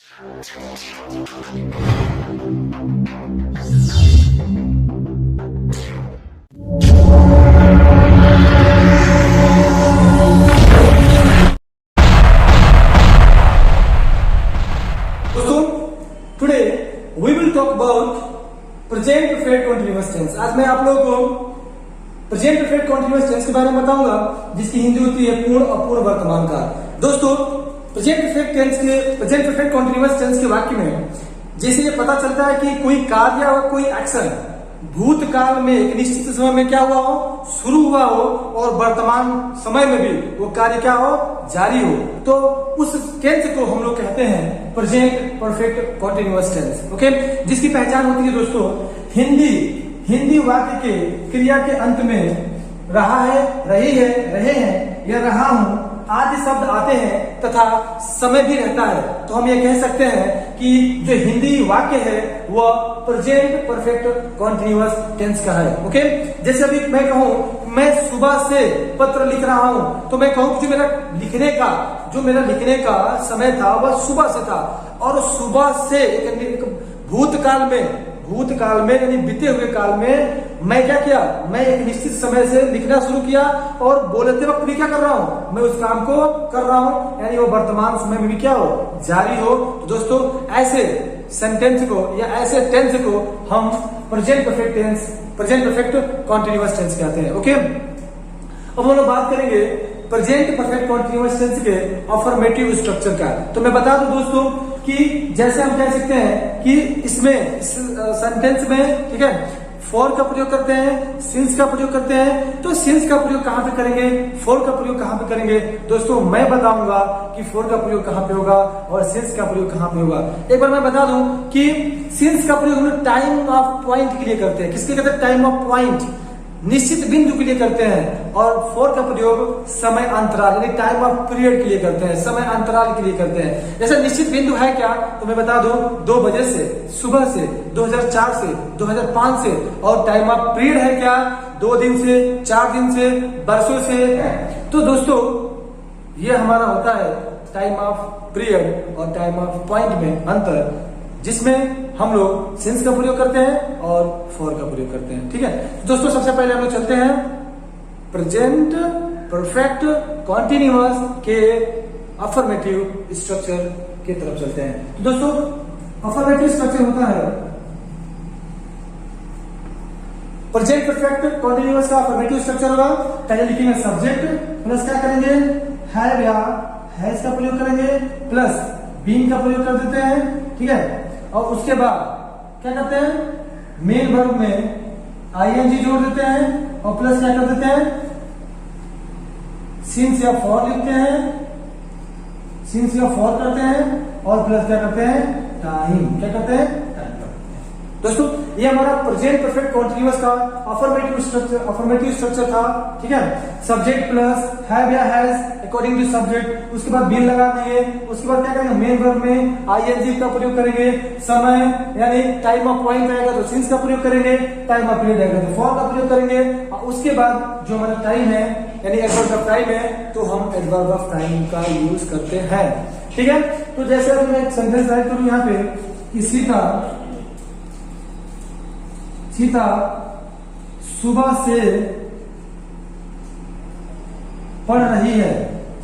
Today we will talk about present perfect continuous tense. आज मैं आप लोगों को प्रेजेंट परफेक्ट कंटीन्यूअस टेंस के बारे में बताऊंगा, जिसकी हिंदी होती है पूर्ण अपूर्ण वर्तमान काल। दोस्तों, प्रेजेंट परफेक्ट कंटीन्यूअस टेंस के वाक्य में जैसे ये पता चलता है कि कोई कार्य और कोई एक्शन भूतकाल में एक निश्चित समय में क्या हुआ हो, शुरू हुआ हो, और वर्तमान समय में भी वो कार्य क्या हो, जारी हो, तो उस टेंस को हम लोग कहते हैं present perfect continuous tense. Okay, जिसकी पहचान होती है दोस्तों, हिंदी वाक्य के क्रिया के अंत में रहा है, रही है, रहे हैं या रहा हूं आदि शब्द आते हैं तथा समय भी रहता है, तो हम ये कह सकते हैं कि जो हिंदी वाक्य है वह प्रेजेंट परफेक्ट कंटीन्यूअस टेंस का है। ओके, जैसे अभी मैं कहूं मैं सुबह से पत्र लिख रहा हूं, तो मैं कहूं कि जो मेरा लिखने का समय था वह सुबह से था, और सुबह से भूतकाल में यानी बीते हुए काल में मैं क्या किया, मैं एक निश्चित समय से लिखना शुरू किया, और बोलते वक्त भी क्या कर रहा हूं, मैं उस काम को कर रहा हूं, यानी वो वर्तमान समय में भी क्या हो, जारी हो। तो दोस्तों, ऐसे सेंटेंस को या ऐसे टेंस को हम प्रेजेंट परफेक्ट कंटीन्यूअस टेंस कहते हैं। ओके, अब हम लोग बात करेंगे प्रेजेंट परफेक्ट कंटीन्यूअस टेंस के अफर्मेटिव स्ट्रक्चर का। तो मैं बता दूं दोस्तों कि जैसे हम कह सकते हैं कि इसमें सेंटेंस में, ठीक है, फॉर का प्रयोग करते हैं, सिंस का प्रयोग करते हैं। तो सिंस का प्रयोग कहां पे करेंगे, फॉर का प्रयोग कहां पे करेंगे? दोस्तों, मैं बताऊंगा कि फॉर का प्रयोग कहां पे होगा और सिंस का प्रयोग कहां पे होगा। एक बार मैं बता दूं कि सिंस का प्रयोग हम लोग टाइम ऑफ पॉइंट के लिए करते हैं। किसके कहते हैं? टाइम ऑफ पॉइंट, निश्चित बिंदु के लिए करते हैं। और फॉर का प्रयोग समय अंतराल यानी टाइम ऑफ पीरियड के लिए करते हैं, समय अंतराल के लिए करते हैं। जैसे निश्चित बिंदु है क्या, तो मैं बता दूं 2 बजे से, सुबह से, 2004 से, 2005 से। और टाइम ऑफ पीरियड है क्या, 2 दिन से, 4 दिन से, वर्षों से। तो दोस्तों, ये हमारा होता है टाइम ऑफ पीरियड और टाइम ऑफ पॉइंट में अंतर, जिसमें हम लोग सिंस का प्रयोग करते हैं और फॉर का प्रयोग करते हैं। ठीक है, तो दोस्तों, सबसे पहले हम लोग चलते हैं प्रेजेंट परफेक्ट कंटीन्यूअस के अफर्मेटिव स्ट्रक्चर की तरफ चलते हैं। तो दोस्तों, अफर्मेटिव स्ट्रक्चर होता है प्रेजेंट परफेक्ट कंटीन्यूअस का अफर्मेटिव स्ट्रक्चर होगा। पहले लिखेंगे सब्जेक्ट प्लस क्या करेंगे, हैव या हैज का प्रयोग करेंगे, प्लस बीइंग का प्रयोग कर देते हैं। ठीक है, और उसके बाद क्या करते हैं, मेन वर्ब में आईएनजी जोड़ देते हैं, और प्लस क्या कर देते हैं, सिंस या फॉर लिखते हैं, सिंस या फॉर करते हैं, और प्लस क्या करते हैं, टाइम। क्या करते हैं? टाइम करते हैं। दोस्तों, ये हमारा प्रेजेंट परफेक्ट कंटीन्यूअस का अफर्मेटिव स्ट्रक्चर था। ठीक है, सब्जेक्ट प्लस हैव या हैज अकॉर्डिंग टू सब्जेक्ट, उसके बाद बीन लगा देंगे, उसके बाद क्या करेंगे, मेन वर्ब में आईएनजी का प्रयोग करेंगे, समय यानी टाइम ऑफ पॉइंट आएगा तो सिंस का प्रयोग करेंगे, टाइम ऑफ पीरियड आएगा तो फॉर का प्रयोग करेंगे, और उसके बाद जो हमारा टाइम है यानी एडवर्ब ऑफ टाइम है, तो हम एडवर्ब ऑफ टाइम का यूज करते हैं। ठीक है, तो जैसे अभी मैं एक सेंटेंस राइट करूं यहाँ पे कि सीता सुबह से पढ़ रही है।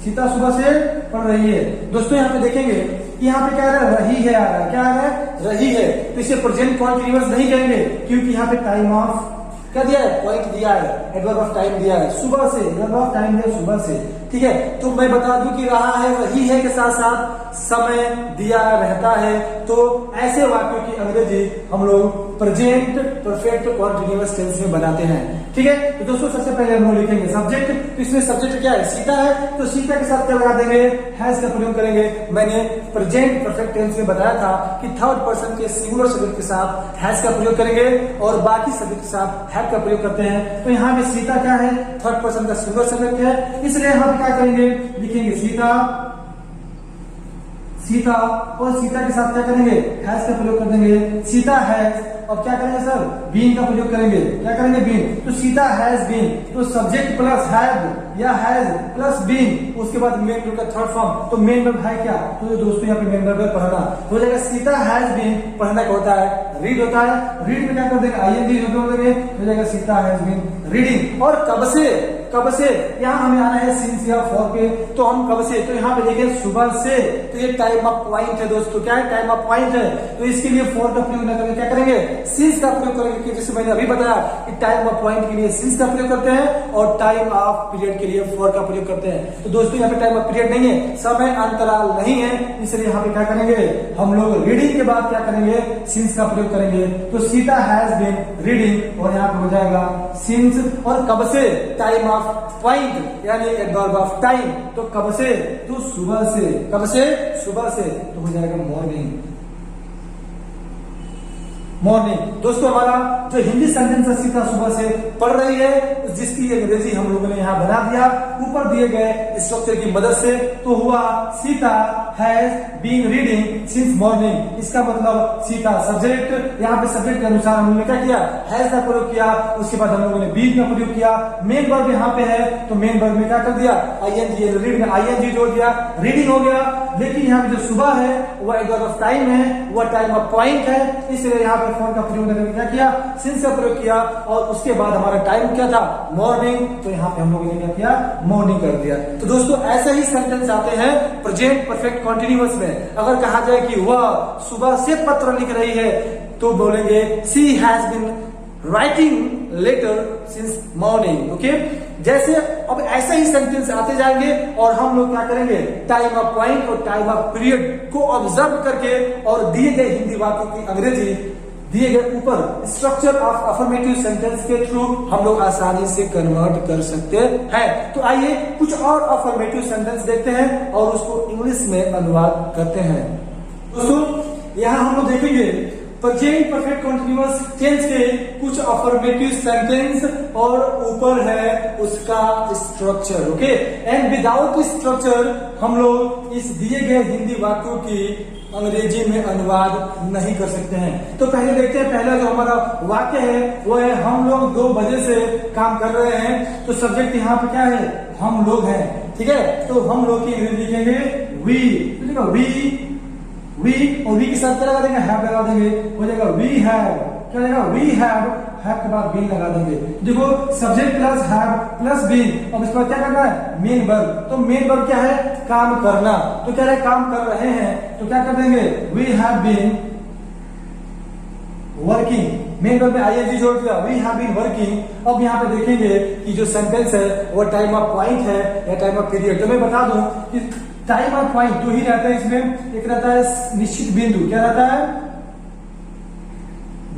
सीता सुबह से पढ़ रही है। दोस्तों, यहाँ पे देखेंगे कि यहाँ पे क्या आ रहा है, रही है आ रहा है। क्या आ रहा है? रही है। तो इसे प्रेजेंट कंटीन्यूअस नहीं कहेंगे, क्योंकि यहाँ पे टाइम ऑफ क्या दिया है, पॉइंट दिया है, एडवर्ब ऑफ टाइम दिया है, सुबह से, एडवर्ब ऑफ टाइम दिया सुबह से। ठीक है, तो मैं बता दूं कि रहा है, रही है के साथ साथ समय दिया रहता है। तो ऐसे वाक्यों की अंग्रेजी हम लोग प्रेजेंट परफेक्ट कंटीन्यूअस टेंस में बनाते हैं। ठीक है, तो दोस्तों, सबसे पहले हम लोग लिखेंगे सब्जेक्ट। तो इसमें सब्जेक्ट क्या है, सीता है, तो सीता के साथ क्या लगा देंगे, हैज का प्रयोग करेंगे। मैंने प्रेजेंट परफेक्ट टेंस में बताया था कि थर्ड पर्सन के सिंगुलर शब्द के साथ हैज का प्रयोग करेंगे, और बाकी शब्द के साथ हैव का प्रयोग करते हैं। तो यहाँ पे सीता क्या है, थर्ड पर्सन का सिंगुलर शब्द है, इसलिए हम क्या करेंगे, लिखेंगे सीता सीता, और सीता के साथ क्या करेंगे, हैज का प्रयोग कर देंगे, सीता हैज। अब क्या करेंगे सर, बीन का प्रयोग करेंगे, क्या करेंगे, बीन। तो सीता हैज बीन, तो सब्जेक्ट प्लस हैव या हैज प्लस बीन, उसके बाद मेन वर्ब का थर्ड फॉर्म। तो मेन वर्ब है क्या, तो दोस्तों यहाँ पे मेन वर्ब है पढ़ना, हो जाएगा सीता हैज बीन। पढ़ना क्या होता है, रीड होता है, रीड में क्या कर देंगे, आईएनजी हो जाएगा सीता हैज बीन रीडिंग। और कब से, कब से, यहाँ हमें आना है सिंस या फॉर पे, तो हम कब से, तो यहाँ पे देखिए सुबह से, तो ये टाइम ऑफ पॉइंट है दोस्तों, क्या है, टाइम ऑफ पॉइंट है। तो इसके लिए फॉर का प्रयोग न करेंगे, क्या करेंगे, सिंस का प्रयोग करेंगे, कि जैसे मैंने अभी बताया कि टाइम ऑफ पॉइंट के लिए सिंस का प्रयोग करते हैं और टाइम ऑफ पीरियड के लिए फॉर का प्रयोग करते हैं। तो दोस्तों यहाँ पे टाइम ऑफ पीरियड नहीं है, समय अंतराल नहीं है, इसलिए यहाँ पे क्या करेंगे हम लोग, रीडिंग के बाद क्या करेंगे, सिंस का प्रयोग करेंगे। तो सीता हैज बीन रीडिंग, और यहाँ पे हो जाएगा सिंस। और कब से, टाइम ऑफ पॉइंट यानी एडवर्ब ऑफ टाइम, तो कब से, तो सुबह से, कब से, सुबह से, तो हो जाएगा मॉर्निंग, मॉर्निंग। दोस्तों हमारा जो हिंदी सेंटेंस है सीता सुबह से पढ़ रही है, जिसकी अंग्रेजी हम लोगों ने यहाँ बना दिया ऊपर दिए गए स्ट्रक्चर की मदद से। तो हुआ Sita has been reading since morning. इसका मतलब सीता सब्जेक्ट, यहाँ पे सब्जेक्ट के अनुसार हम लोगों ने क्या किया, हैज का प्रयोग किया, उसके बाद हम लोगों ने बीन का प्रयोग किया। मेन वर्ब यहाँ पे है, तो मेन वर्ब में क्या कर दिया, आईएनजी, रीड में आईएनजी जोड़ दिया, रीडिंग हो गया। लेकिन यहाँ पे जो सुबह है वह एडवर्ब ऑफ टाइम है, वह टाइम ऑफ पॉइंट है, इसलिए यहाँ पे फॉर का प्रयोग करके क्या किया, सिंस का प्रयोग किया। और उसके बाद हमारा टाइम क्या था, मॉर्निंग, तो यहाँ पे हम लोगों ने क्या किया, मॉर्निंग कर दिया। तो दोस्तों ऐसे ही सेंटेंस आते हैं प्रेजेंट परफेक्ट कंटीन्यूअस में। अगर कहा जाए कि वह सुबह से पत्र लिख रही है, तो बोलेंगे she has been writing letter since morning. Okay, जैसे अब ऐसे ही सेंटेंस आते जाएंगे और हम लोग क्या करेंगे, टाइम ऑफ पॉइंट और टाइम ऑफ पीरियड को ऑब्जर्व करके और दिए गए हिंदी वाक्यों की अंग्रेजी दिए गए ऊपर स्ट्रक्चर ऑफ अफर्मेटिव सेंटेंस के थ्रू हम लोग आसानी से कन्वर्ट कर सकते हैं। तो आइए कुछ और अफर्मेटिव सेंटेंस देखते हैं और उसको इंग्लिश में अनुवाद करते हैं। दोस्तों यहाँ हम लोग देखेंगे प्रेजेंट परफेक्ट कंटीन्यूअस टेंस के कुछ अफर्मेटिव सेंटेंस और ऊपर है उसका structure. Okay, and without structure हम लोग इस दिए गए हिंदी वाक्यों की अंग्रेजी में अनुवाद नहीं कर सकते हैं। तो पहले देखते हैं, पहला जो हमारा वाक्य है वो है हम लोग 2 बजे से काम कर रहे हैं। तो सब्जेक्ट यहाँ पे क्या है, हम लोग हैं, ठीक है। तो हम लोग की अंग्रेजी लिखेंगे वी, तो वी, और वी के साथ क्या लगा देंगे, हैव लगा देंगे, हो जाएगा वी हैव, क्या जाएगा, वी हैव के बाद बीन लगा देंगे। देखो subject plus have plus been, अब इसके बाद क्या करना है, मेन वर्ब। तो मेन वर्ब क्या है, काम करना, तो क्या है, काम कर रहे हैं, तो क्या कर देंगे, we have been working. Main verb में आईएनजी जोड़ दिया, वी हैव बीन वर्किंग। अब यहाँ पे देखेंगे कि जो सेंटेंस है वो टाइम ऑफ पॉइंट है या टाइम ऑफ पीरियड। तो मैं बता दूं कि टाइम ऑफ पॉइंट 2 ही रहता है इसमें, एक रहता है निश्चित बिंदु, क्या रहता है,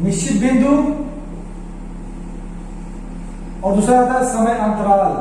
निश्चित बिंदु, और दूसरा रहता है समय अंतराल।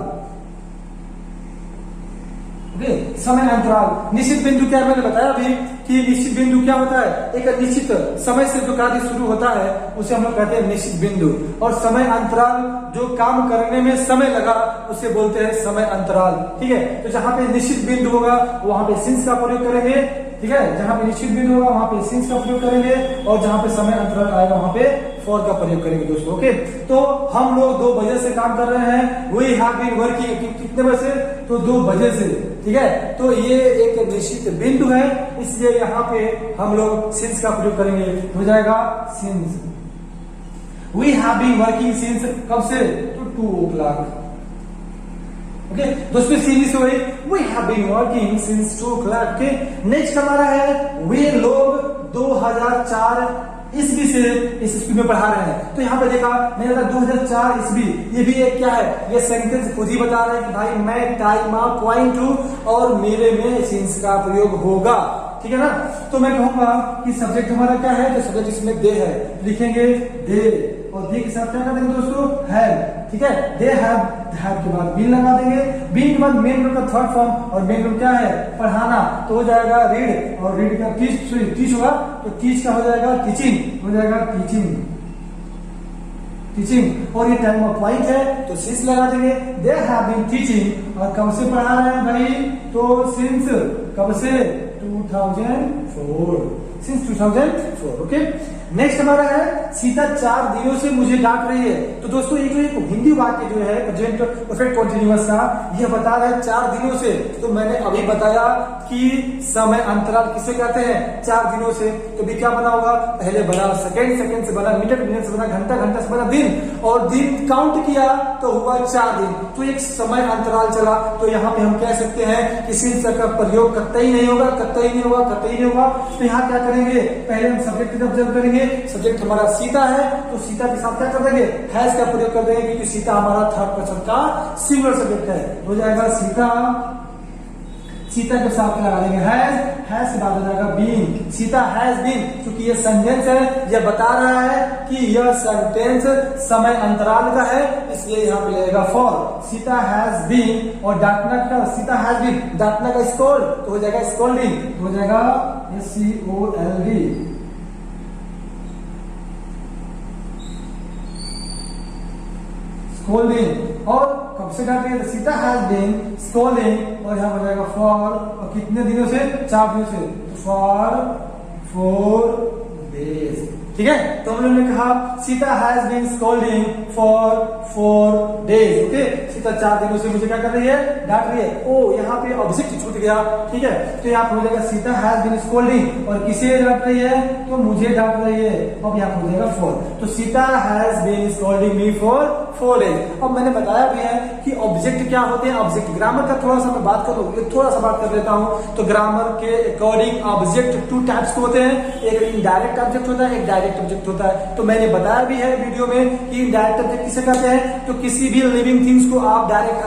ओके, समय अंतराल। निश्चित बिंदु क्या, मैंने बताया अभी कि निश्चित बिंदु क्या होता है, एक निश्चित समय से जो कार्य शुरू होता है उसे हम लोग कहते हैं निश्चित बिंदु। और समय अंतराल जो काम करने में समय लगा उसे बोलते हैं समय अंतराल, ठीक है। तो जहां पे निश्चित बिंदु होगा वहां पे सिंस का प्रयोग करेंगे, ठीक है। जहां पे निश्चित बिंदु होगा वहां पे सिंस का प्रयोग करेंगे, और जहां पे समय अंतराल आएगा वहां पे फॉर का प्रयोग करेंगे दोस्तों। ओके, तो हम लोग 2 बजे से काम कर रहे हैं, वी हैव बीन वर्किंग, कितने बजे से, तो 2 बजे से, ठीक है। तो ये एक निश्चित बिंदु है, इसलिए यहाँ पे हम लोग सिंस का प्रयोग करेंगे, हो जाएगा since. We have been working since, कब से, तो 2 o'clock। ओके दोस्तों, सीरीज से वही we have been working since 2 o'clock। Next हमारा है वे लोग 2004 ईस्वी से इस स्कूल में पढ़ा रहे हैं। तो यहाँ पे देखा मैंने 2004 ईस्वी, ये भी एक क्या है, ये सेंटेंस खुद ही बता रहे हैं कि भाई मैं टाइम ऑफ पॉइंट हूं और मेरे में सिंस का प्रयोग होगा, ठीक है ना। तो मैं कहूंगा कि सब्जेक्ट हमारा क्या है, तो सब्जेक्ट इसमें दे है, लिखेंगे दे, और दे के साथ क्या कर देंगे दोस्तों, हैव, ठीक है। दे हैव के बाद बीन लगा देंगे, बीन के बाद मेन वर्ब का थर्ड फॉर्म, और मेन वर्ब क्या है, पढ़ाना, तो हो जाएगा रीड, और रीड का टीच होगा, तो टीच का हो जाएगा टीचिंग, हो जाएगा टीचिंग, टीचिंग। और ये टाइम ऑफ पॉइंट है तो सिंस लगा देंगे, दे हैव बीन टीचिंग। और कब से पढ़ा रहे हैं भाई, तो सिंस, कब से, 2004, सिंस 2004। ओके, नेक्स्ट हमारा है सीता 4 दिनों से मुझे डांट रही है। तो दोस्तों ये जो एक हिंदी वाक्य जो है प्रेजेंट परफेक्ट कंटीन्यूअस का, यह बता रहा है 4 दिनों से। तो मैंने अभी बताया कि समय अंतराल किसे कहते हैं, 4 दिनों से। तो भी क्या बना होगा, पहले बना सेकंड, सेकंड से बना मिनट, मिनट से बना घंटा, घंटा से बना दिन, और दिन काउंट किया तो हुआ 4 दिन। तो एक समय अंतराल चला। तो यहाँ पे हम कह सकते हैं कि सिंस का प्रयोग कतई नहीं होगा, कतई नहीं होगा, कतई नहीं होगा। तो यहाँ क्या करेंगे, पहले हम सब्जेक्ट ऑब्जर्व करेंगे। सब्जेक्ट हमारा सीता है, तो सीता के साथ क्या कर देंगे, हैज का प्रयोग कर देंगे, क्योंकि सीता हमारा थर्ड पर्सन का सिंगुलर सब्जेक्ट है। हो जाएगा सीता, सीता के साथ लगा देंगे हैज के बाद हो जाएगा बीन, सीता हैज बीन। क्योंकि ये सेंटेंस है, यह बता रहा है कि यह सेंटेंस समय अंतराल का है, इसलिए यहाँ पे लगेगा फॉर। सीता हैज बीन, और डांटना का सीता हैज बीन, डांटना का स्कोल्ड, तो हो जाएगा स्कोल्डिंग, तो हो जाएगा SCOLD, स्कोल्डिंग। और कब से डांट रही है, सीता हैज बीन स्कोल्डिंग, और यहाँ हो जाएगा फॉर, और कितने दिनों से, 4 दिनों से, फॉर 4 डेज। ठीक है, तो हम लोगों ने कहा Sita has been scolding for 4 days. Okay, Sita 4 दिनों से मुझे क्या कर रही है, डांट रही है। ओ, यहाँ पे ऑब्जेक्ट छूट गया। ठीक है, तो यहाँ पे हो जाएगा सीता हैज बीन स्कोल्डिंग, और किसे डांट रही है, तो मुझे डांट रही है। अब यहाँ हो जाएगा 4, तो Sita has been scolding me for 4 days. अब मैंने बताया भी है कि ऑब्जेक्ट क्या होते हैं। ऑब्जेक्ट ग्रामर का थोड़ा सा मैं बात करूँ, थोड़ा सा बात कर लेता हूँ। तो ग्रामर के अकॉर्डिंग ऑब्जेक्ट 2 टाइप्स के होते हैं, एक इनडायरेक्ट ऑब्जेक्ट होता है, एक डायरेक्ट ऑब्जेक्ट होता है। तो मैंने बताया भी है वीडियो में कि इनडायरेक्ट ऑब्जेक्ट किसे कहते हैं, तो किसी भी लिविंग थिंग्स को आप डायरेक्ट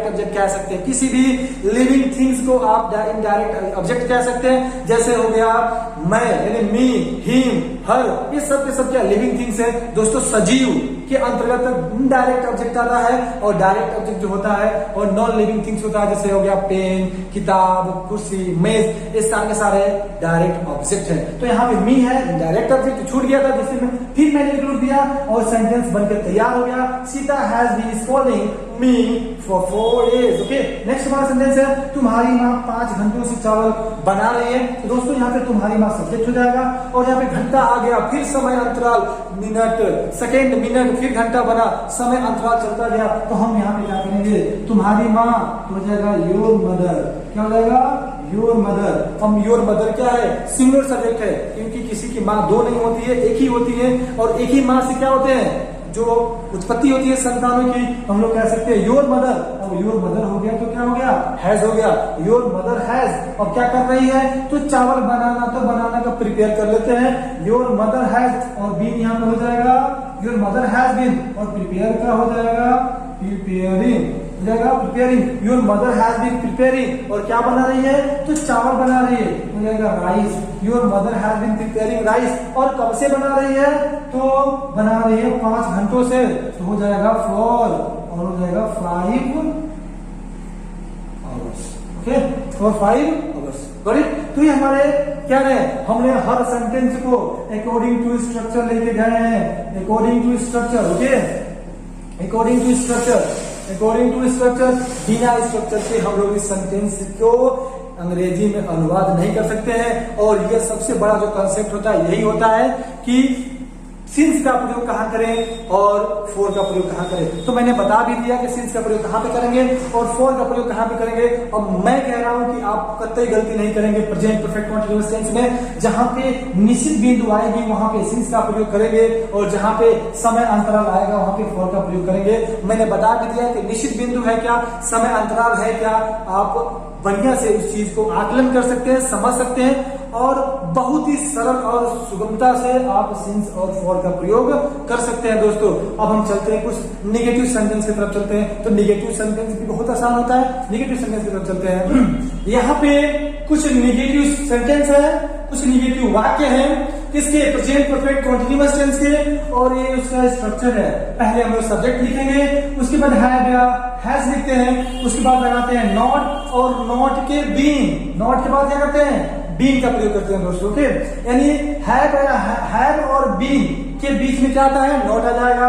ऑब्जेक्ट कह सकते हैं, किसी भी लिविंग थिंग्स को आप इनडायरेक्ट ऑब्जेक्ट कह सकते हैं। जैसे हो गया मैं, यानी मी, हिम, हर, ये सब के सब क्या लिविंग थिंग्स है दोस्तों। सजीव के अंतर्गत इनडायरेक्ट ऑब्जेक्ट आता है, और डायरेक्ट ऑब्जेक्ट जो होता है और नॉन लिविंग थिंग्स होता है, जैसे हो गया पेन, किताब, कुर्सी, मेज, ये सारे के सारे डायरेक्ट ऑब्जेक्ट है। तो यहाँ पे मी है, डायरेक्ट ऑब्जेक्ट छूट गया था, जिससे फिर मैंने इंक्लूड दिया और सेंटेंस बनकर तैयार हो गया। Sita has been scolding me for 4 days. Okay, next हमारा सेंटेंस है तुम्हारी माँ 5 घंटों से चावल बना रही है। तो दोस्तों यहाँ पे तुम्हारी माँ सब्जेक्ट हो जाएगा, और यहाँ पे घंटा आ गया, फिर समय अंतराल मिनट, सेकेंड, मिनट, फिर घंटा बना, समय अंतराल चलता गया। तो हम यहाँ पे क्या करेंगे, तुम्हारी माँ हो जाएगा योर मदर। क्या हो जाएगा, योर मदर। हम योर मदर क्या है, सिंगुलर सब्जेक्ट है, क्योंकि किसी की माँ 2 नहीं होती है, एक ही होती है, और एक ही माँ से क्या होते हैं, जो उत्पत्ति होती है संतानों की, हम लोग कह सकते हैं योर मदर। अब योर मदर हो गया तो क्या हो गया, हैज हो गया, योर मदर हैज। अब क्या कर रही है, तो चावल बनाना, तो बनाना का प्रिपेयर कर लेते हैं, योर मदर हैज, और बीन यहाँ पे हो जाएगा योर मदर हैज बीन, और प्रिपेयर का हो जाएगा प्रिपेयरिंग, हो जाएगा preparing, your mother has been preparing. और क्या बना रही है, तो चावल बना रही है, हो जाएगा rice, your mother has been preparing rice. और कब से बना रही है, तो बना रही है 5 घंटों से, तो हो जाएगा 4, और हो जाएगा 5 आवर्स। Okay, for 5 hours. तो ये हमारे क्या है, हमने हर सेंटेंस को अकॉर्डिंग टू स्ट्रक्चर लेके गए हैं, according to structure. Okay, according to structure, according to structure. बिना स्ट्रक्चर के हम लोग इस सेंटेंस को अंग्रेजी में अनुवाद नहीं कर सकते हैं। और यह सबसे बड़ा जो कंसेप्ट होता है यही होता है कि सिंस का प्रयोग कहाँ करें और फॉर का प्रयोग कहाँ करें। तो मैंने बता भी दिया कि सिंस का प्रयोग कहाँ पे करेंगे और फॉर का प्रयोग कहाँ पे करेंगे। अब मैं कह रहा हूं कि आप कतई गलती नहीं करेंगे प्रेजेंट परफेक्ट कंटीन्यूअस टेंस में। जहां पे निश्चित बिंदु आएगी वहां पे सिंस का प्रयोग करेंगे और जहां पे समय अंतराल आएगा वहां पे फॉर का प्रयोग करेंगे। मैंने बता भी दिया कि निश्चित बिंदु है क्या, समय अंतराल है क्या, आप बढ़िया से उस चीज को आकलन कर सकते हैं, समझ सकते हैं और बहुत ही सरल और सुगमता से आप सिंस और फॉर का प्रयोग कर सकते हैं। दोस्तों अब हम चलते हैं कुछ निगेटिव सेंटेंस की तरफ चलते हैं। तो निगेटिव सेंटेंस भी बहुत आसान होता है, निगेटिव सेंटेंस की तरफ चलते हैं। यहाँ पे कुछ निगेटिव सेंटेंस है, कुछ निगेटिव वाक्य हैं किसके, प्रेजेंट परफेक्ट कंटीन्यूअस टेंस के, और ये उसका स्ट्रक्चर है। पहले हम लोग सब्जेक्ट लिखेंगे, उसके बाद हैज लिखते हैं, उसके बाद लगाते हैं नॉट और नॉट के बीइंग, नॉट के बाद क्या करते हैं बीन का प्रयोग करते हैं दोस्तों। ओके, यानी हैव और बीन के बीच में क्या आता है, नॉट आ जाएगा।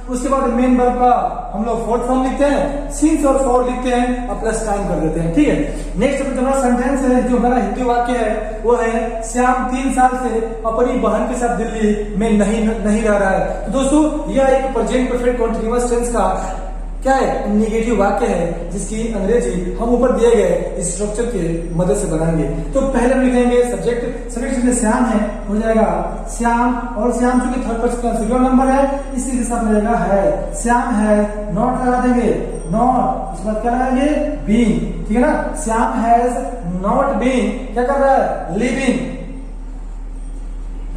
उसके बाद मेन वर्ब का हम लोग फोर्थ फॉर्म लिखते हैं, सिंस और फॉर लिखते हैं और प्लस टाइम कर देते हैं। ठीक है, नेक्स्ट जो हमारा सेंटेंस है, जो हमारा हिंदी वाक्य है वो है श्याम 3 साल से अपनी बहन के साथ दिल्ली में नहीं रह रहा है। तो दोस्तों यह एक प्रेजेंट परफेक्ट कंटीन्यूअस टेंस का क्या है, निगेटिव वाक्य है, जिसकी अंग्रेजी हम ऊपर दिए गए स्ट्रक्चर के मदद से बनाएंगे। तो पहले हम लिखेंगे सब्जेक्ट में श्याम है, हो जाएगा श्याम, और श्याम चूंकि थर्ड पर्सन का सिंगुलर नंबर है इसी के साथ मिलेगा है, श्याम है, नॉट लगा देंगे, नॉट, उसके बाद क्या लगाएंगे, बीन। ठीक है ना, श्याम हैज नॉट बीन क्या कर रहा है, लिविंग,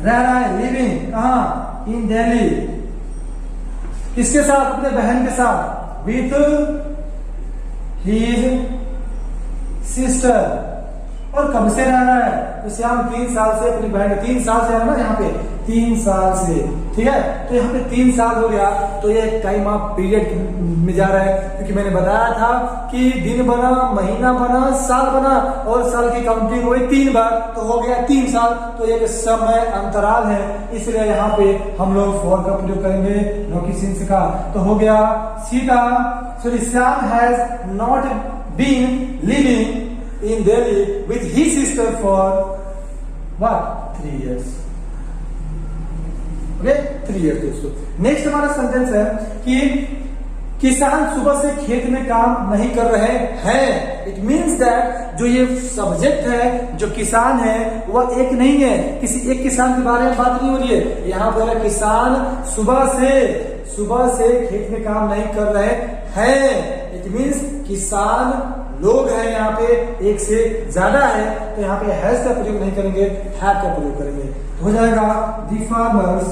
रह रहा है, लिविंग कहाँ, इन दिल्ली, किसके साथ, अपने बहन के साथ, with his sister। और कब से रह रहा है, तो श्याम 3 साल से अपनी बहन, 3 साल से है ना यहाँ पे, 3 साल से। ठीक है, तो यहाँ पे 3 साल हो गया, तो ये टाइम ऑफ पीरियड में जा रहा है, क्योंकि मैंने बताया था कि दिन बना, महीना बना, साल बना, और साल की काउंटिंग हुई 3 बार, तो हो गया 3 साल। तो एक समय अंतराल है, इसलिए यहाँ पे हम लोग फॉर का प्रयोग करेंगे, नो कि सिंस का। तो हो गया Sita, sorry, Shyam has not been living in Delhi with his sister for what, 3 years। Okay, 3 years दोस्तों। नेक्स्ट हमारा सेंटेंस है कि किसान सुबह से खेत में काम नहीं कर रहे हैं। इट मीन्स दैट जो ये सब्जेक्ट है, जो किसान है, वह एक नहीं है, किसी एक किसान के बारे में बात नहीं हो रही है। यहाँ पर किसान सुबह से खेत में काम नहीं कर रहे हैं। इट मीन्स किसान लोग हैं, यहाँ पे एक से ज्यादा है, तो यहाँ पे हैज का प्रयोग नहीं करेंगे, हैव का प्रयोग करेंगे। तो हो जाएगा the farmers,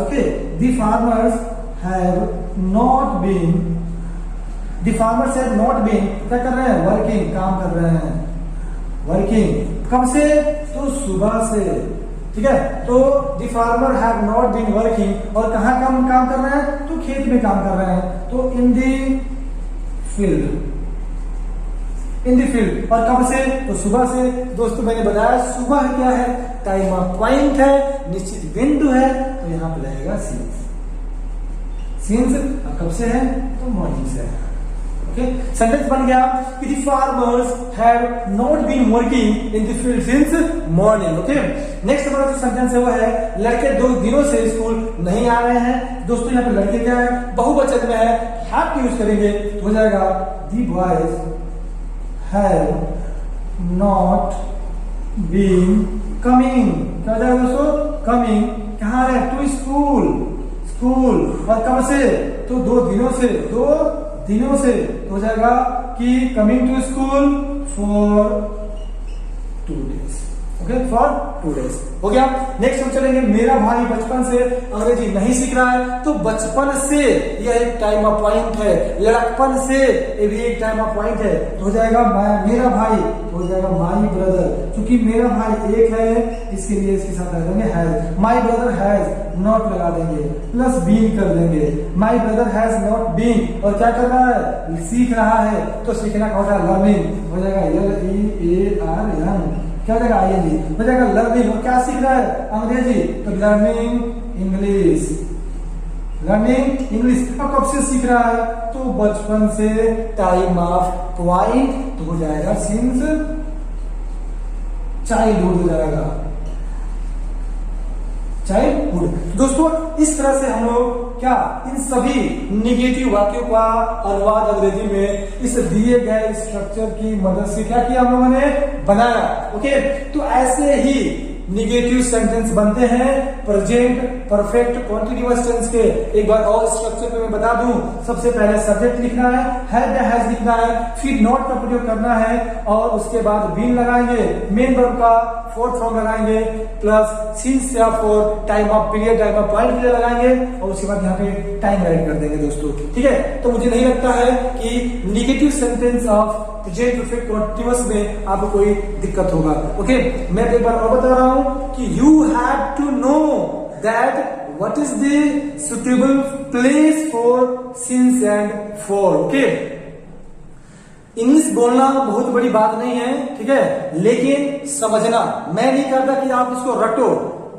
okay, the farmers have not been, the farmers have not been क्या कर रहे हैं, वर्किंग, काम कर रहे हैं, वर्किंग कब से, तो सुबह से। ठीक है, तो the farmer have not been working, और कहाँ काम कर रहे हैं, तो खेत में काम कर रहे हैं, तो इन दी फील्ड, और कब से, तो सुबह से। दोस्तों मैंने बताया सुबह क्या है, टाइम ऑफ पॉइंट है, निश्चित बिंदु है, तो यहाँ पे रहेगा सिंस, और कब से है, तो मॉर्निंग से है। सेंटेंस बन गया कि the farmers have not been working in the field since morning। Okay, next हमारा जो सेंटेंस है वो है लड़के 2 दिनों से स्कूल नहीं आ रहे हैं। दोस्तों यहाँ पे लड़के क्या है, बहुवचन में है, हैव का यूज करेंगे, तो हो जाएगा the boys have not been coming। क्या हो जाएगा दोस्तों, कमिंग, कहाँ है, टू स्कूल, और कब से, तो 2 दिनों से, 2 दिनों से, तो हो जाएगा कि coming to school for 2 days। Okay, for 2 days हो गया। नेक्स्ट हम चलेंगे, मेरा भाई बचपन से अंग्रेजी नहीं सीख रहा है, तो बचपन से यह एक टाइम ऑफ पॉइंट है, लड़कपन से ये भी एक टाइम ऑफ पॉइंट है, तो हो जाएगा मेरा भाई, हो जाएगा माई ब्रदर, क्योंकि मेरा भाई एक है, इसके लिए इसके साथ लगा देंगे has, my brother has not लगा देंगे, प्लस बीन कर देंगे, my brother has not been, और क्या कर रहा है, सीख रहा है, तो सीखना कौन सा, लर्निंग, हो जाएगा LEARN, क्या हो जाएगा ING, हो जाएगा लर्निंग, और क्या सीख रहा है, अंग्रेजी, तो लर्निंग इंग्लिश, अब कब से सीख रहा है, तो बचपन से, टाइम ऑफ पॉइंट, तो हो जाएगा सिंस चाइल्डहुड, हो जाएगा चाइल्डहुड। दोस्तों इस तरह से हम लोग क्या इन सभी निगेटिव वाक्यों का अनुवाद अंग्रेजी में इस दिए गए स्ट्रक्चर की मदद से क्या किया हम लोगों ने, बनाया। ओके, तो ऐसे ही निगेटिव सेंटेंस बनते हैं प्रेजेंट परफेक्ट कॉन्टिन्यूअस टेंस के। एक बार और स्ट्रक्चर पे मैं बता दूं, सबसे पहले सब्जेक्ट लिखना है, हैड या हैज लिखना है, फिर नॉट का प्रयोग करना है, और उसके बाद बीन लगाएंगे, मेन वर्ब का फोर्थ फॉर्म लगाएंगे, प्लस सिंस या for time of period, time of point के लिए लगाएंगे, और उसके बाद यहाँ पे टाइम राइट कर देंगे दोस्तों। ठीक है, तो मुझे नहीं लगता है कि negative sentence of present perfect continuous में आपको कोई दिक्कत होगा। ओके, मैं एक बार और बता रहा हूं कि you have to know that what is the suitable place for since and for. Okay, English बोलना बहुत बड़ी बात नहीं है, ठीक है, लेकिन समझना। मैं नहीं कहता कि आप इसको रटो,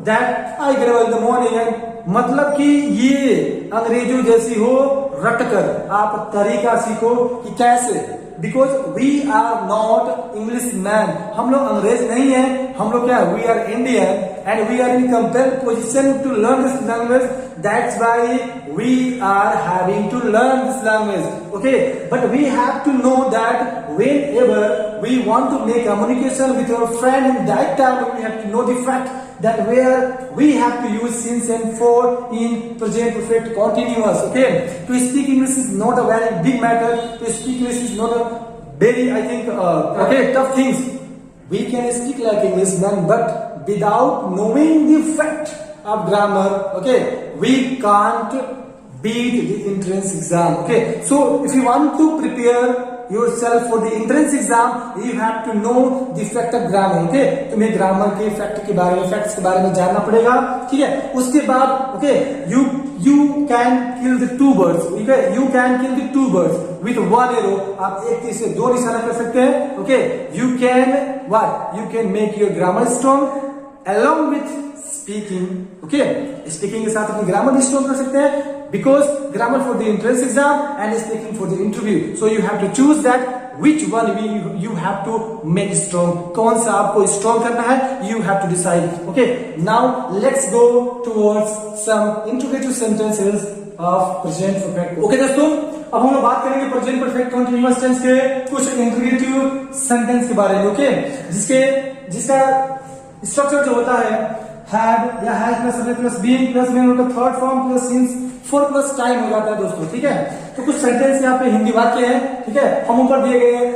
that I get in the morning, मतलब कि ये अंग्रेजों जैसी हो, रट कर आप तरीका सीखो कि कैसे, because we are not English man, हम लोग अंग्रेज नहीं है, हम लोग क्या है, we are Indian and we are in compelled position to learn this language, that's why we are having to learn this language, okay, but we have to know that whenever we want to make communication with our friend, in that time we have to know the fact that where we have to use since and for in present perfect continuous, okay. To speak English is not a very big matter, to speak English is not a very, I think, tough things. We can speak like Englishman, but without knowing the fact of grammar, okay, we can't beat the entrance exam, okay. So if you want to prepare yourself for the entrance exam, you have to know the fact of grammar, okay. तुम्हें grammar के fact के बारे में, facts के बारे में जानना पड़ेगा, ठीक है. उसके बाद, okay, you can kill the two birds, okay, you can kill the two birds with one arrow. आप एक तीर से दो निशाना कर सकते हैं, okay. You can what? You can make your grammar strong along with speaking, okay. Speaking के साथ अपनी ग्रामर भी स्ट्रॉन्ग कर सकते हैं, because grammar for the entrance exam and speaking for the interview. So you have to choose that which one you have to make strong. कौन सा आपको strong करना है, you have to decide. Okay. Now let's go towards some interrogative sentences of present perfect. Okay दोस्तों, अब हम लोग बात करेंगे present perfect continuous tense के कुछ interrogative sentence के बारे में, okay, जिसका स्ट्रक्चर जो होता है had या has plus subject plus being plus main होगा third form plus since 4 plus time हो जाता है दोस्तों, ठीक है. तो कुछ सेंटेंस यहाँ पे हिंदी वाक्य है, ठीक है, हम ऊपर दिए गए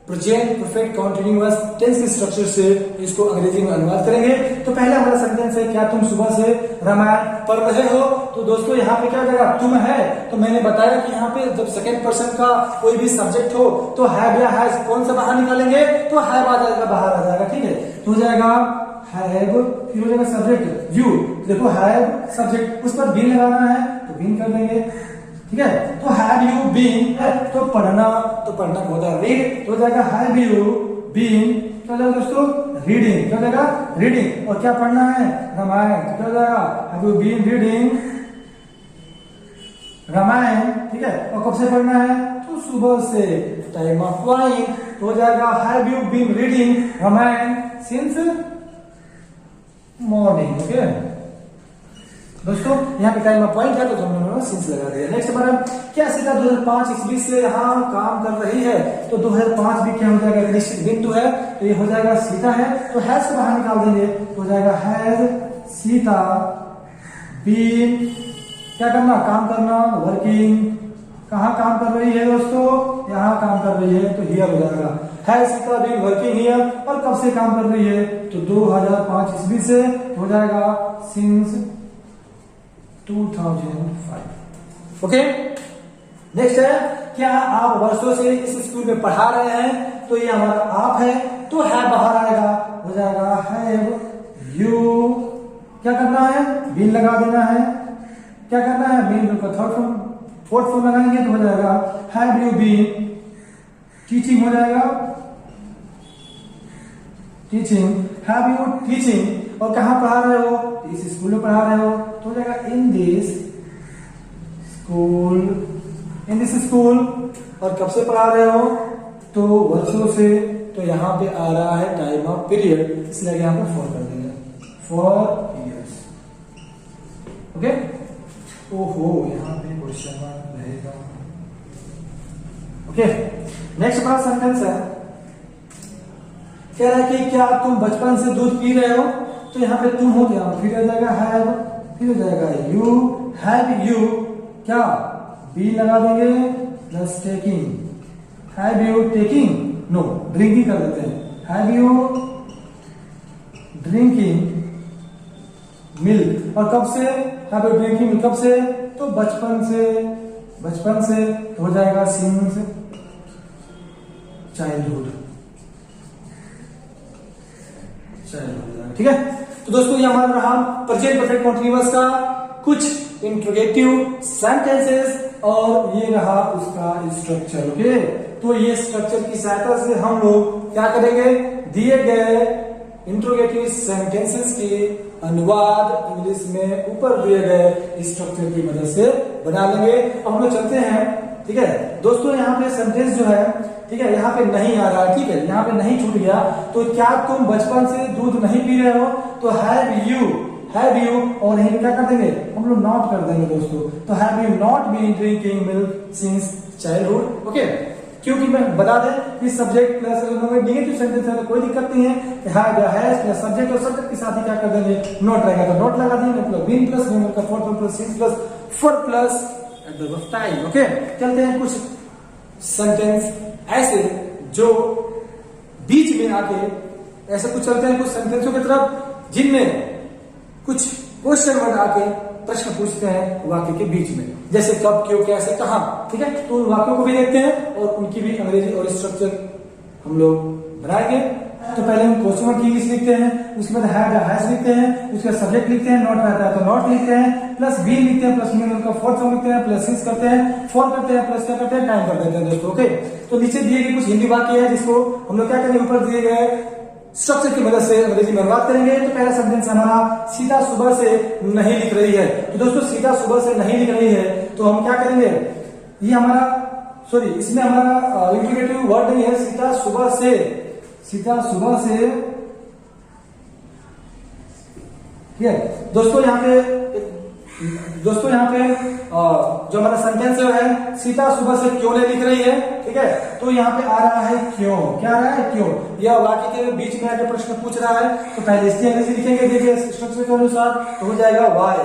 प्रेजेंट परफेक्ट कॉन्टिन्यूअस टेंस के स्ट्रक्चर से इसको अंग्रेजी में अनुवाद करेंगे. तो पहला हमारा सेंटेंस है, क्या तुम सुबह से रामायण पढ़ रहे हो. तो दोस्तों यहाँ पे क्या करेगा, तुम है, तो मैंने बताया कि यहाँ पे जब सेकेंड पर्सन का कोई भी सब्जेक्ट हो तो हैव या हैज कौन सा बाहर निकालेंगे, तो हैव आ जाएगा, बाहर आ जाएगा, ठीक है. तो हो जाएगा हैव, फिर हो जाएगा सब्जेक्ट यू, देखो हैव सब्जेक्ट, उस पर बीन लगाना है तो बीन कर देंगे, ठीक है. तो हैव यू बीन, तो पढ़ना, तो पढ़ना को होता है रीड, तो हो जाएगा हैव यू बीन, क्या हो जाएगा दोस्तों, रीडिंग, क्या हो जाएगा, रीडिंग. और क्या पढ़ना है, रामायण, तो क्या हो जाएगा, have you been reading Ramayana, ठीक है. और कब से पढ़ना है, तो सुबह से, टाइम ऑफ पॉइंट, तो हो जाएगा have you been reading Ramayana since morning, okay. दोस्तों यहाँ पे टाइम पॉइंट है तो हमने सिंस लगा दिया. नेक्स्ट हमारा, क्या सीता 2005 ईस्वी से यहाँ काम कर रही है. तो 2005 भी क्या हो जाएगा, निश्चित बिंदु है, तो ये हो जाएगा सीता है, तो हैज से बाहर निकाल देंगे, तो हो जाएगा हैज सीता बीन, क्या करना, काम करना, वर्किंग, कहाँ काम कर रही है दोस्तों, यहाँ काम कर रही है, तो हियर हो जाएगा has Sita been working here. और कब से काम कर रही है, तो 2005 ईस्वी से, हो जाएगा सिंस 2005, ओके. नेक्स्ट है, क्या आप वर्षों से इस स्कूल में पढ़ा रहे हैं. तो ये हमारा आप है, तो है बाहर आएगा, हो जाएगा हैव यू, क्या करना है, बीन लगा देना है, क्या करना है, बीन का थर्ड फॉर्म फोर्थ फॉर्म लगाएंगे, तो हो जाएगा हैव यू बीन टीचिंग, हो जाएगा टीचिंग, हैव यू टीचिंग. और कहाँ पढ़ा रहे हो, इस स्कूल में पढ़ा रहे हो, तो हो जाएगा in this school, in this school. और कब से पढ़ा रहे हो, तो वर्षों से, तो यहाँ पे आ रहा है टाइम ऑफ पीरियड, इसलिए यहाँ पे फॉर कर देंगे, फॉर इयर्स, ओके. ओहो यहाँ पे क्वेश्चन मार्क रहेगा, ओके. नेक्स्ट हमारा सेंटेंस है, कह रहा है कि क्या तुम बचपन से दूध पी रहे हो. तो यहाँ पे तुम हो गया, फिर आ जाएगा हैव, फिर हो जाएगा यू, हैव यू, क्या बी लगा देंगे plus taking, have you taking, no drinking कर देते हैं, हैव यू ड्रिंकिंग मिल्क. और कब से, हैव यू ड्रिंकिंग मिल्क, कब से, तो बचपन से, बचपन से, तो हो जाएगा सिंस चाइल्डहुड, ठीक है. तो दोस्तों ये हमारा रहा प्रेजेंट परफेक्ट कंटीन्यूअस का कुछ इंट्रोगेटिव सेंटेंसेस और ये रहा उसका स्ट्रक्चर, ओके. तो ये स्ट्रक्चर की सहायता से हम लोग क्या करेंगे, दिए गए इंट्रोगेटिव सेंटेंसेस के अनुवाद इंग्लिश में ऊपर दिए गए स्ट्रक्चर की मदद से बना लेंगे। अब हम लोग चलते हैं, ठीक है दोस्तों। यहाँ पे सेंटेंस जो है, ठीक है, यहाँ पे नहीं आ रहा, ठीक है, यहाँ पे नहीं छूट गया। तो क्या तुम बचपन से दूध नहीं पी रहे हो, तो हैव यू और यहीं पे क्या कर देंगे हम लोग, नॉट कर देंगे दोस्तों। तो have you not been drinking milk since childhood, okay. क्योंकि मैं बता दें कि सब्जेक्ट प्लस नेगेटिव सेंटेंस है तो कोई दिक्कत नहीं है कि हैव या हैज प्लस सब्जेक्ट और सब्जेक्ट के साथ ही क्या कर देंगे, नॉट रहेगा तो नॉट लगा देंगे, मतलब बीन प्लस वर्ब का fourth plus since plus for plus adverb of time, okay. चलते हैं कुछ सेंटेंस ऐसे जो बीच में आके, ऐसे कुछ चलते हैं कुछ सेंटेंसों की तरफ जिनमें कुछ क्वेश्चन वर्ड आके प्रश्न पूछते हैं वाक्य के बीच में, जैसे कब, क्यों, कैसे, कहां, ठीक है। तो उन वाक्यों को भी देखते हैं और उनकी भी अंग्रेजी और स्ट्रक्चर हम लोग बनाएंगे। तो पहले हम क्वेश्चन वर्ड की इंग्लिश लिखते हैं, उसके बाद हैव या हैज लिखते हैं, उसका सब्जेक्ट लिखते हैं, नॉट रहता है तो नॉट लिखते हैं, प्लस बी लिखते हैं, प्लस मीन उनका फोर्थ फॉर्म लिखते हैं, प्लस सिंस करते हैं, फॉर करते हैं, प्लस क्या करते हैं, टाइम कर देते हैं दोस्तों, ओके। तो नीचे दिए गए कुछ हिंदी वाक्य है जिसको हम लोग क्या करेंगे, ऊपर दिए गए स्ट्रक्चर की मदद से अंग्रेजी में अनुवाद करेंगे। तो पहला सेंटेंस हमारा सीता सुबह से नहीं लिख रही है। तो दोस्तों सीता सुबह से नहीं लिख रही है तो हम क्या करेंगे, ये हमारा सॉरी इसमें हमारा इंट्रोगेटिव वर्ड नहीं है, सीता सुबह से ठीक है दोस्तों। यहाँ पे जो हमारा सेंटेंस है सीता सुबह से क्यों नहीं लिख रही है, ठीक है। तो यहाँ पे आ रहा है क्यों, क्या आ रहा है क्यों, यह वाक्य के बीच में आके प्रश्न पूछ रहा है। तो पहले इसकी अंग्रेजी लिखेंगे देखिए स्ट्रक्चर के अनुसार, तो हो जाएगा वाई,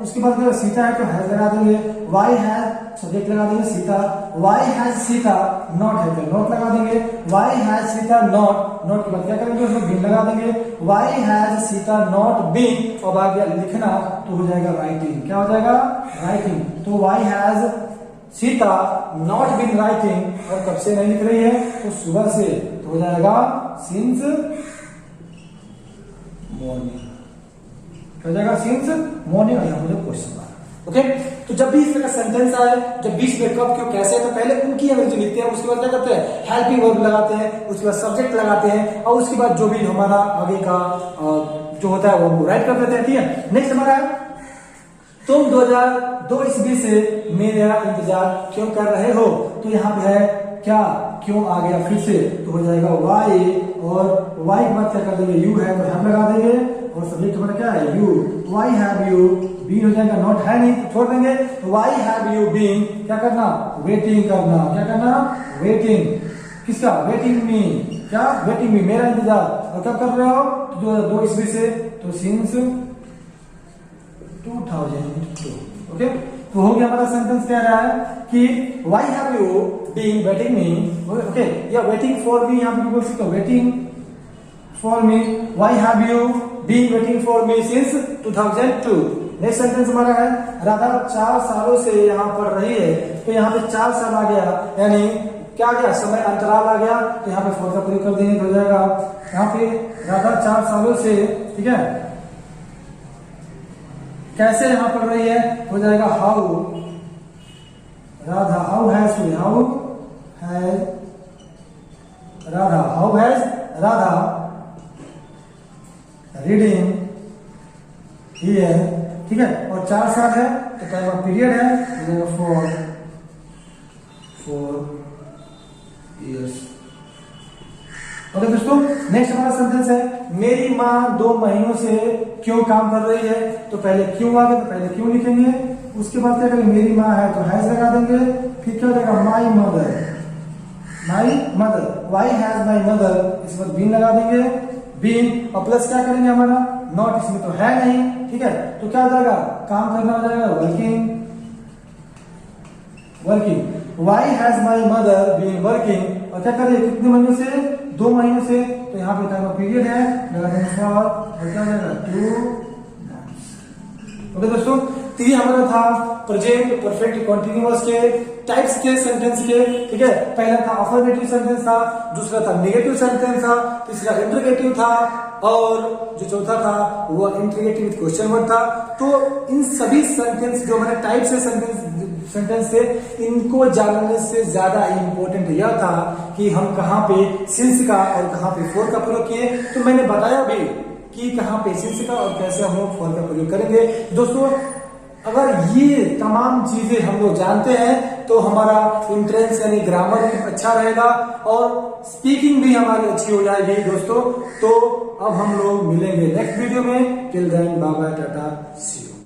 उसके बाद अगर सीता है तो हैज लगा देंगे, वाई हैज सब्जेक्ट लगा देंगे Sita, why has Sita, not है तो नॉट लगा देंगे, वाई हैज सीता नॉट के बाद क्या करेंगे उसमें बीन लगा देंगे, why has Sita not been, और आगे लिखना तो हो जाएगा राइटिंग, क्या हो जाएगा राइटिंग। तो why has Sita not been writing, और कब से नहीं लिख रही है तो सुबह से, तो हो जाएगा सिंस मॉर्निंग, हो जाएगा सिंस मॉर्निंग। और यहाँ मुझे क्वेश्चन मार्क, ओके। तो जब भी इस तरह का सेंटेंस आए, जब बीच में कब, क्यों, कैसे, तो पहले उनकी अंग्रेजी लिखते हैं, उसके बाद क्या करते हैं हेल्पिंग वर्ब लगाते हैं, उसके बाद सब्जेक्ट लगाते हैं, और उसके बाद जो भी हमारा आगे का जो होता है वो राइट कर देते हैं, ठीक है। नेक्स्ट हमारा है तुम 2002 ईस्वी से मेरा इंतजार क्यों कर रहे हो। तो यहाँ पे है क्या, क्यों आ गया फिर से, तो हो जाएगा वाई, और वाई के बाद क्या कर देंगे, यू है तो हैव लगा देंगे, और सब्जेक्ट हमारा क्या है you, why have you been हो जाएगा, नॉट है नहीं तो छोड़ देंगे, वाई हैव यू बीन, क्या करना वेटिंग करना, क्या करना वेटिंग, किसका वेटिंग मी, क्या वेटिंग मी मेरा इंतजार, और कब कर रहे हो 2002 ईस्वी से, तो सिंस 2002, ओके। तो हो गया हमारा सेंटेंस कह रहा है कि why have you been waiting me, okay, या वेटिंग फॉर मी, यहाँ पे बोल सकते हो waiting for me, why have you been waiting for me since 2002। Next sentence हमारा है राधा 4 सालों से यहाँ पढ़ रही है। तो यहाँ पे 4 साल आ गया, यानी क्या आ गया, समय अंतराल आ गया, तो यहाँ पे फॉर का प्रयोग कर देंगे तो हो जाएगा यहाँ पे राधा 4 सालों से, ठीक है, कैसे यहाँ पढ़ रही है, हो जाएगा how Radha, how has Radha reading here, ठीक है। और 4 साल है तो टाइम ऑफ पीरियड है 4 इयर्स, ओके दोस्तों। नेक्स्ट हमारा सेंटेंस है मेरी माँ 2 महीनों से क्यों काम कर रही है। तो पहले क्यों आ गया तो पहले क्यों लिखेंगे, उसके बाद क्या करेंगे मेरी माँ है तो हैज लगा देंगे, फिर क्या हो जाएगा my mother, why has my mother, इस पर बीन लगा देंगे, बीन और प्लस क्या करेंगे हमारा नॉट, इसमें तो है नहीं, ठीक है। तो क्या हो जाएगा काम करना हो जाएगा working, why has my mother been working, और क्या करें कितने महीनों से 2 महीनों से, तो यहाँ पे टाइम ऑफ पीरियड है लगा देंगे फॉर, और क्या हो जाएगा 2 मंथ्स, ओके दोस्तों। तो ये हमारा था प्रेजेंट परफेक्ट कॉन्टिन्यूअस के टाइप्स के सेंटेंस के, ठीक है। पहला था अफर्मेटिव सेंटेंस था, दूसरा था नेगेटिव सेंटेंस था, तीसरा इंटरोगेटिव था, और जो चौथा था वो इंटरोगेटिव विद क्वेश्चन वर्ड था। तो इन सभी सेंटेंस जो हमारे टाइप्स है सेंटेंस सेंटेंस थे, इनको जानने से ज्यादा इम्पोर्टेंट यह था कि हम कहाँ पे सिंस का और कहाँ पे फोर का प्रयोग किए। तो मैंने बताया भी कि कहाँ पे सिंस का और कैसे हम लोग फोर का प्रयोग करेंगे। दोस्तों अगर ये तमाम चीजें हम लोग जानते हैं तो हमारा इंट्रेंस यानी ग्रामर भी अच्छा रहेगा और स्पीकिंग भी हमारी अच्छी हो जाएगी दोस्तों। तो अब हम लोग मिलेंगे नेक्स्ट वीडियो में। Till then bye bye, tata, see you.